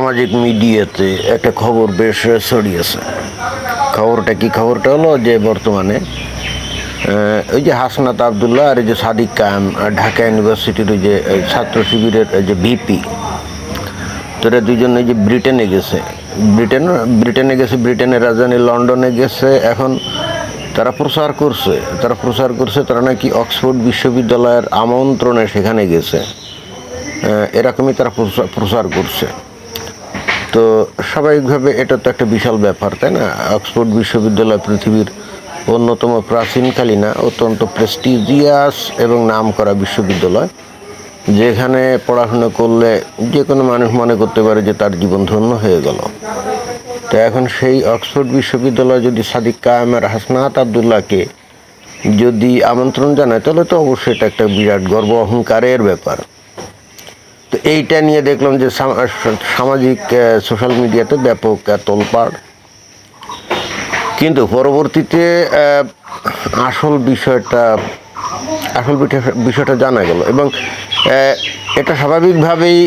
সামাজিক মিডিয়াতে একটা খবর বেশ ছড়িয়েছে। খবরটা কি? খবরটা হলো যে বর্তমানে ওই যে হাসনাত আবদুল্লাহ আর এই যে সাদিক কায়েম ঢাকা ইউনিভার্সিটির ওই যে ছাত্র শিবিরের যে ভিপি, তোরা দুজন এই যে ব্রিটেনে গেছে। ব্রিটেনের রাজধানী লন্ডনে গেছে। এখন তারা প্রচার করছে তারা নাকি অক্সফোর্ড বিশ্ববিদ্যালয়ের আমন্ত্রণে সেখানে গেছে। এরকমই তারা প্রচার করছে। তো স্বাভাবিকভাবে এটা তো একটা বিশাল ব্যাপার, তাই না? অক্সফোর্ড বিশ্ববিদ্যালয় পৃথিবীর অন্যতম প্রাচীনকালীন অত্যন্ত প্রেস্টিজিয়াস এবং নামকরা বিশ্ববিদ্যালয়, যেখানে পড়াশোনা করলে যে কোনো মানুষ মনে করতে পারে যে তার জীবন ধন্য হয়ে গেল। তো এখন সেই অক্সফোর্ড বিশ্ববিদ্যালয় যদি সাদিক কায়েম আর হাসনাত আবদুল্লাহকে যদি আমন্ত্রণ জানায়, তাহলে তো অবশ্যই এটা একটা বিরাট গর্ব অহংকারের ব্যাপার। তো এইটা নিয়ে দেখলাম যে সামাজিক সোশ্যাল মিডিয়াতে ব্যাপক তোলপাড়, কিন্তু পরবর্তীতে আসল বিষয়টা জানা গেল। এবং এটা স্বাভাবিকভাবেই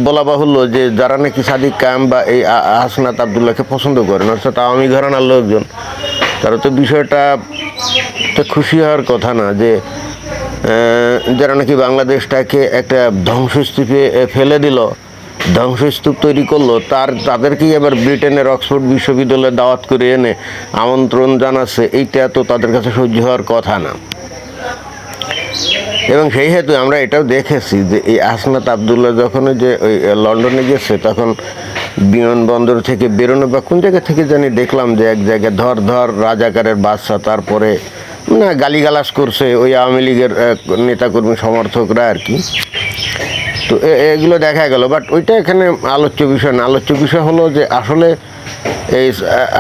বলা বাহুল্য যে যারা নাকি সাদিক কায়েম বা এই হাসনাত আবদুল্লাহকে পছন্দ করেন, অর্থাৎ আওয়ামী ঘরানার লোকজন, তারা তো বিষয়টা তো খুশি হওয়ার কথা না যে যারা নাকি বাংলাদেশটাকে একটা ধ্বংসস্তূপে ফেলে দিল, ধ্বংসস্তূপ তৈরি করলো, তাদেরকেই আবার ব্রিটেনের অক্সফোর্ড বিশ্ববিদ্যালয়ে দাওয়াত করে এনে আমন্ত্রণ জানাচ্ছে। এইটা তো তাদের কাছে সহ্য হওয়ার কথা না। এবং সেই হেতু আমরা এটাও দেখেছি যে এই হাসনাত আবদুল্লাহ যখন যে ওই লন্ডনে গেছে, তখন বিমানবন্দর থেকে বেরোনো বা কোন জায়গা থেকে জানি দেখলাম যে এক জায়গায় ধর রাজাকারের বাচ্চা, তারপরে না গালিগালাজ করছে ওই আওয়ামী লীগের নেতাকর্মী সমর্থকরা আর কি। তো এগুলো দেখা গেল, বাট ওইটা এখানে আলোচ্য বিষয় না। আলোচ্য বিষয় হলো যে আসলে এই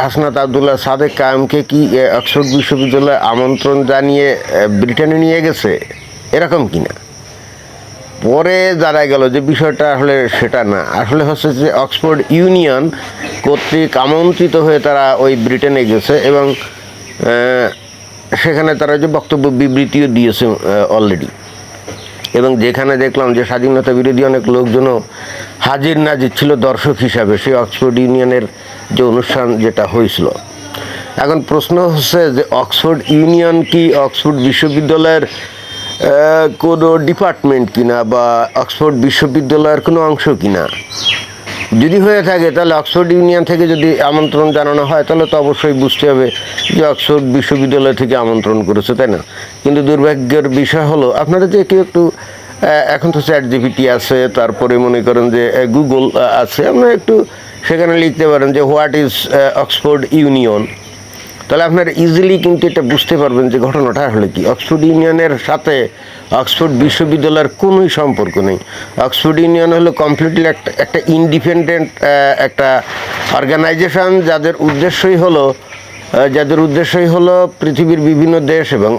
হাসনাত আবদুল্লাহ সাদেক কায়েমকে কি অক্সফোর্ড বিশ্ববিদ্যালয়ে আমন্ত্রণ জানিয়ে ব্রিটেনে নিয়ে গেছে, এরকম কিনা। পরে জানা গেল যে বিষয়টা আসলে সেটা না, আসলে হচ্ছে যে অক্সফোর্ড ইউনিয়ন কর্তৃক আমন্ত্রিত হয়ে তারা ওই ব্রিটেনে গেছে এবং সেখানে তারা যে বক্তব্য বিবৃতিও দিয়েছে অলরেডি। এবং যেখানে দেখলাম যে স্বাধীনতা বিরোধী অনেক লোকজনও হাজির নাজির ছিল দর্শক হিসাবে সেই অক্সফোর্ড ইউনিয়নের যে অনুষ্ঠান যেটা হয়েছিল। এখন প্রশ্ন হচ্ছে যে অক্সফোর্ড ইউনিয়ন কি অক্সফোর্ড বিশ্ববিদ্যালয়ের কোনো ডিপার্টমেন্ট কিনা বা অক্সফোর্ড বিশ্ববিদ্যালয়ের কোনো অংশ কিনা? যদি হয়ে থাকে তাহলে অক্সফোর্ড ইউনিয়ন থেকে যদি আমন্ত্রণ জানানো হয়, তাহলে তো অবশ্যই বুঝতে হবে যে অক্সফোর্ড বিশ্ববিদ্যালয় থেকে আমন্ত্রণ করেছে, তাই না? কিন্তু দুর্ভাগ্যের বিষয় হলো, আপনারা যে কেউ একটু এখন তো ChatGPT আছে, তারপরে মনে করেন যে গুগল আছে, আপনারা একটু সেখানে লিখতে পারেন যে হোয়াট ইজ অক্সফোর্ড ইউনিয়ন, তাহলে আপনারা ইজিলি কিন্তু এটা বুঝতে পারবেন যে ঘটনাটা আসলে কি। অক্সফোর্ড ইউনিয়নের সাথে অক্সফোর্ড বিশ্ববিদ্যালয়ের কোনোই সম্পর্ক নেই। অক্সফোর্ড ইউনিয়ন হলো কমপ্লিটলি একটা ইন্ডিপেন্ডেন্ট একটা অর্গানাইজেশন, যাদের উদ্দেশ্যই হলো পৃথিবীর বিভিন্ন দেশ এবং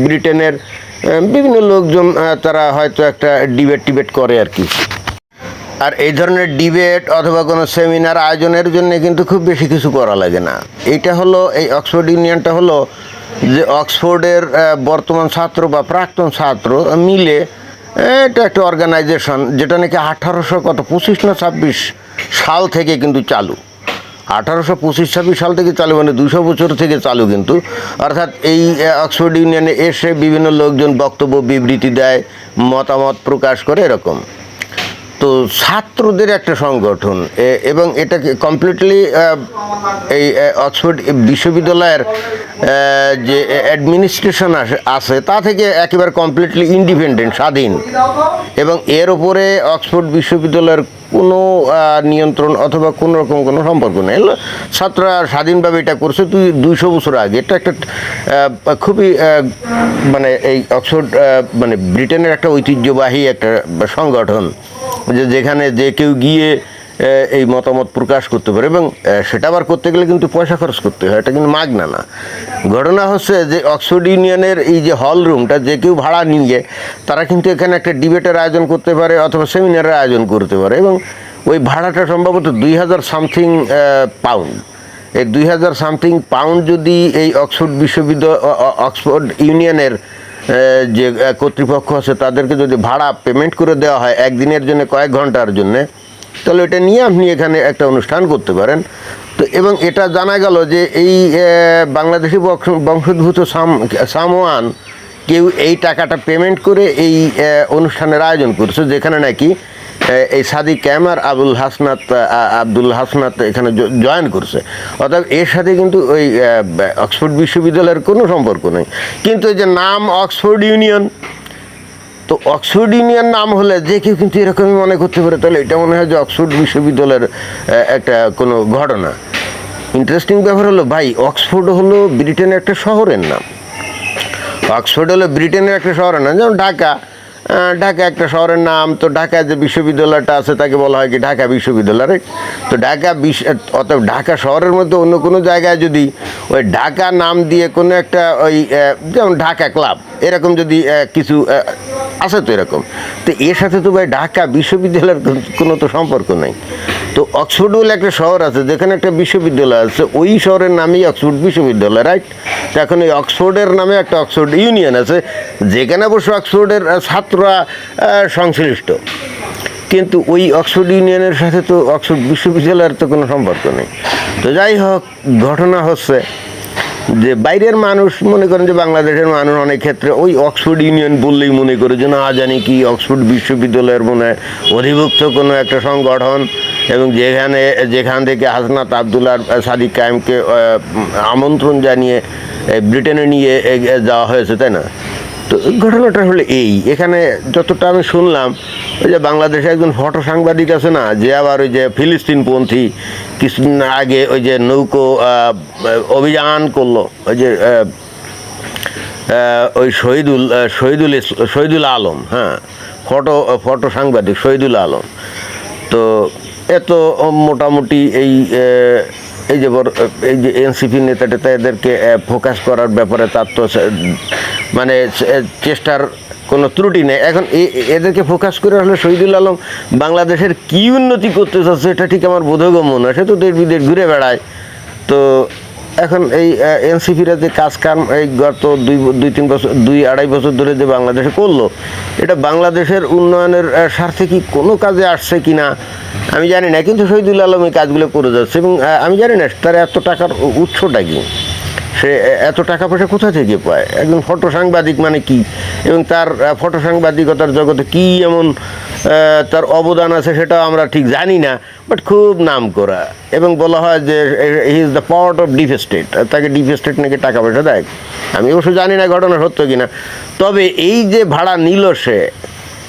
ব্রিটেনের বিভিন্ন লোকজন, তারা হয়তো একটা ডিবেট করে আর কি। আর এই ধরনের ডিবেট অথবা কোনো সেমিনার আয়োজনের জন্য কিন্তু খুব বেশি কিছু করা লাগে না। এইটা হলো, এই অক্সফোর্ড ইউনিয়নটা হলো যে অক্সফোর্ডের বর্তমান ছাত্র বা প্রাক্তন ছাত্র মিলে এটা একটা অর্গানাইজেশন, যেটা নাকি 1825 না 26 সাল থেকে কিন্তু চালু। 1825-26 সাল থেকে চালু, মানে 200 বছর থেকে চালু কিন্তু। অর্থাৎ এই অক্সফোর্ড ইউনিয়নে এসে বিভিন্ন লোকজন বক্তব্য বিবৃতি দেয়, মতামত প্রকাশ করে, এরকম। তো ছাত্রদের একটা সংগঠন এবং এটাকে কমপ্লিটলি এই অক্সফোর্ড বিশ্ববিদ্যালয়ের যে অ্যাডমিনিস্ট্রেশন আছে তা থেকে একেবারে কমপ্লিটলি ইন্ডিপেন্ডেন্ট, স্বাধীন। এবং এর উপরে অক্সফোর্ড বিশ্ববিদ্যালয়ের কোনো নিয়ন্ত্রণ অথবা কোনো রকম কোনো সম্পর্ক নেই। ছাত্ররা স্বাধীনভাবে এটা করছে 200 বছর আগে। এটা একটা খুবই মানে এই অক্সফোর্ড মানে ব্রিটেনের একটা ঐতিহ্যবাহী একটা সংগঠন, যেখানে যে কেউ গিয়ে এই মতামত প্রকাশ করতে পারে। এবং সেটা আবার করতে গেলে কিন্তু পয়সা খরচ করতে হয়, এটা কিন্তু মাগনা না। ঘটনা হচ্ছে যে অক্সফোর্ড ইউনিয়নের এই যে হল রুমটা যে কেউ ভাড়া নিয়ে তারা কিন্তু এখানে একটা ডিবেটের আয়োজন করতে পারে অথবা সেমিনারের আয়োজন করতে পারে। এবং ওই ভাড়াটা সম্ভবত 2000 সামথিং পাউন্ড। এই 2000 সামথিং পাউন্ড যদি এই অক্সফোর্ড ইউনিয়নের যে কর্তৃপক্ষ আছে তাদেরকে যদি ভাড়া পেমেন্ট করে দেওয়া হয় একদিনের জন্য, কয়েক ঘন্টার জন্যে, তাহলে এটা নিয়ে আপনি এখানে একটা অনুষ্ঠান করতে পারেন। তো এবং এটা জানা গেল যে এই বাংলাদেশি বংশোদ্ভূত সামওয়ান কেউ এই টাকাটা পেমেন্ট করে এই অনুষ্ঠানের আয়োজন করছে, যেখানে নাকি এই সাদিক ক্যাম আর আব্দুল হাসনাত এখানে জয়েন করছে। অর্থাৎ এর সাথে কিন্তু ওই অক্সফোর্ড বিশ্ববিদ্যালয়ের কোনো সম্পর্ক নেই, কিন্তু এই যে নাম অক্সফোর্ড ইউনিয়ন, তো অক্সফোর্ড ইউনিয়ন নাম হলে যে কেউ কিন্তু এরকমই মনে করতে পারে, তাহলে এটা মনে হয় যে অক্সফোর্ড বিশ্ববিদ্যালয়ের একটা কোনো ঘটনা। ইন্টারেস্টিং ব্যাপার হলো ভাই, অক্সফোর্ড হলো ব্রিটেনের একটা শহরের নাম। অক্সফোর্ড হলো ব্রিটেনের একটা শহরের নাম, যেমন ঢাকা একটা শহরের নাম। তো ঢাকায় যে বিশ্ববিদ্যালয়টা আছে তাকে বলা হয় কি ঢাকা বিশ্ববিদ্যালয়। তো অতএব ঢাকা শহরের মধ্যে অন্য কোনো জায়গায় যদি ওই ঢাকা নাম দিয়ে কোনো একটা ওই যেমন ঢাকা ক্লাব এরকম যদি কিছু আছে, তো এরকম, তো এর সাথে তো ভাই ঢাকা বিশ্ববিদ্যালয়ের কোনো তো সম্পর্ক নেই। তো অক্সফোর্ড বলে একটা শহর আছে যেখানে একটা বিশ্ববিদ্যালয় আছে, ওই শহরের নামেই অক্সফোর্ড বিশ্ববিদ্যালয়, রাইট? তো এখন এই অক্সফোর্ডের নামে একটা অক্সফোর্ড ইউনিয়ন আছে, যেখানে অবশ্য অক্সফোর্ডের ছাত্ররা সংশ্লিষ্ট, কিন্তু ওই অক্সফোর্ড ইউনিয়নের সাথে তো অক্সফোর্ড বিশ্ববিদ্যালয়ের তো কোনো সম্পর্ক নেই। তো যাই হোক, ঘটনা হচ্ছে যে বাইরের মানুষ মনে করেন যে বাংলাদেশের মানুষ অনেক ক্ষেত্রে ওই অক্সফোর্ড ইউনিয়ন বললেই মনে করে যে না জানি কি অক্সফোর্ড বিশ্ববিদ্যালয়ের মনে হয় অধিভুক্ত কোনো একটা সংগঠন, এবং যেখান থেকে হাসনাত আবদুল্লাহ সাদিক কায়েমকে আমন্ত্রণ জানিয়ে ব্রিটেনে নিয়ে যাওয়া হয়েছে, তাই না? তো ঘটনাটা হলো এখানে যতটা আমি শুনলাম, ওই যে বাংলাদেশে একজন ফটো সাংবাদিক আছে না, যে আবার ওই যে ফিলিস্তিনপন্থী কিছুদিন আগে ওই যে নৌকো অভিযান করলো, ওই যে ওই শহীদুল আলম, হ্যাঁ, ফটো সাংবাদিক শহীদুল আলম। তো এত মোটামুটি এই যে এনসিপি নেতা এদেরকে ফোকাস করার ব্যাপারে তার তো মানে চেষ্টার কোনো ত্রুটি নেই। এখন এদেরকে ফোকাস করে হলে শহীদুল আলম বাংলাদেশের কী উন্নতি করতে চাচ্ছে এটা ঠিক আমার বোধগম্য না। সে তো দেশ বিদেশ ঘুরে বেড়ায়। তো এখন এই এনসিপিরা যে কাম এই গত 2-2.5 বছর ধরে যে বাংলাদেশে করলো, এটা বাংলাদেশের উন্নয়নের স্বার্থে কি কোনো কাজে আসছে কি না আমি জানি না, কিন্তু শহীদুল আলম এই কাজগুলো করে যাচ্ছে। এবং আমি জানি না তার এত টাকার উৎসটা কি, সে এত টাকা পয়সা কোথা থেকে পায়। একজন ফটো সাংবাদিক মানে কি, এবং তার ফটো সাংবাদিকতার জগতে কী এমন তার অবদান আছে সেটাও আমরা ঠিক জানি না, বাট খুব নাম করা। এবং বলা হয় যে he is the part of deep state, তাকে ডিপ স্টেট নাকি টাকা পয়সা দেয়। আমি অবশ্য জানি না ঘটনা সত্য কিনা, তবে এই যে ভাড়া নিল সে,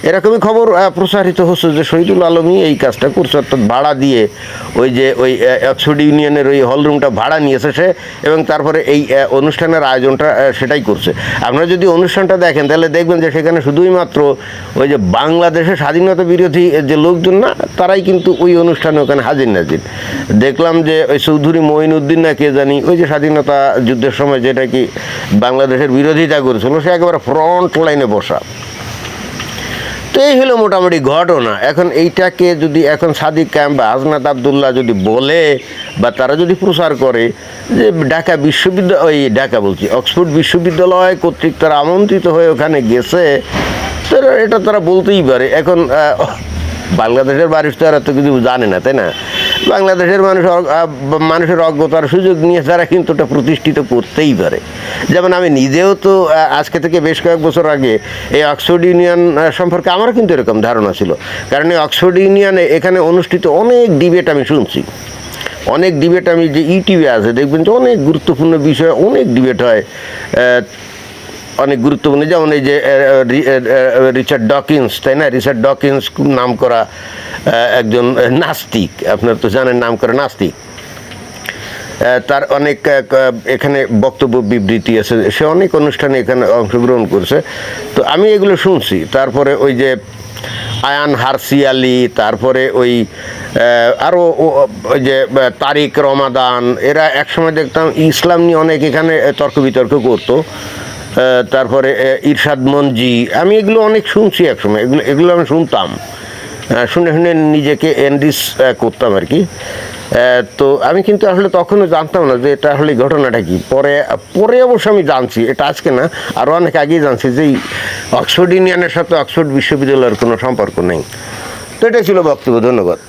এরকমই খবর প্রচারিত হচ্ছে যে শহীদুল আলমই এই কাজটা করছে, অর্থাৎ ভাড়া দিয়ে ওই অক্সফোর্ড ইউনিয়নের ওই হলরুমটা ভাড়া নিয়েছে সে, এবং তারপরে এই অনুষ্ঠানের আয়োজনটা সেটাই করছে। আপনারা যদি অনুষ্ঠানটা দেখেন তাহলে দেখবেন যে সেখানে শুধুই মাত্র ওই যে বাংলাদেশের স্বাধীনতা বিরোধী যে লোকজন না, তারাই কিন্তু ওই অনুষ্ঠানে ওখানে হাজির নাজির। দেখলাম যে ওই চৌধুরী মঈনুদ্দিন না কে জানি, ওই যে স্বাধীনতা যুদ্ধের সময় যেটা কি বাংলাদেশের বিরোধিতা করেছিল, সে একেবারে ফ্রন্ট লাইনে বসা। তো এই হলো মোটামুটি ঘটনা। এখন এইটাকে যদি এখন সাদিক কায়েম বা হাসনাত আবদুল্লাহ যদি বলে বা তারা যদি প্রচার করে যে অক্সফোর্ড বিশ্ববিদ্যালয় কর্তৃক তারা আমন্ত্রিত হয়ে ওখানে গেছে, তো এটা তারা বলতেই পারে। এখন বাংলাদেশের মানুষ তো আর এত কিছু জানে না, তাই না? বাংলাদেশের মানুষের অজ্ঞতার সুযোগ নিয়ে তারা কিন্তু ওটা প্রতিষ্ঠিত করতেই পারে। যেমন আমি নিজেও তো আজকে থেকে বেশ কয়েক বছর আগে এই অক্সফোর্ড ইউনিয়ন সম্পর্কে আমারও কিন্তু এরকম ধারণা ছিল, কারণ এই অক্সফোর্ড ইউনিয়নে এখানে অনুষ্ঠিত অনেক ডিবেট আমি শুনছি। অনেক ডিবেট আমি যে ইউটিউবে আছে দেখবেন যে অনেক গুরুত্বপূর্ণ বিষয়ে অনেক ডিবেট হয়, অনেক গুরুত্বপূর্ণ। যেমন এই যে রিচার্ড ডকিন্স, তাই না? রিচার্ড ডকিন্স খুব নাম করা একজন নাস্তিক, আপনারা তো জানেন, নাম করা নাস্তিক। তার অনেক এখানে বক্তব্য বিবৃতি আছে, সে অনেক অনুষ্ঠানে এখানে অংশগ্রহণ করছে। তো আমি এগুলো শুনছি। তারপরে ওই যে আয়ান হারসি আলী, তারপরে ওই আরও ওই যে তারিক রমাদান, এরা একসময় দেখতাম ইসলাম নিয়ে অনেক এখানে তর্ক বিতর্ক করতো। তারপরে ইরশাদ মঞ্জি, আমি এগুলো অনেক শুনছি একসময়, এগুলো আমি শুনতাম, শুনে নিজেকে এনরিচ করতাম আর কি। তো আমি কিন্তু আসলে তখনও জানতাম না যে এটা আসলে ঘটনাটা কি। পরে অবশ্য আমি জানছি, এটা আজকে না, আরও অনেক আগেই জানছি যে অক্সফোর্ড ইউনিয়নের সাথে অক্সফোর্ড বিশ্ববিদ্যালয়ের কোনো সম্পর্ক নেই। তো এটাই ছিল বক্তব্য। ধন্যবাদ।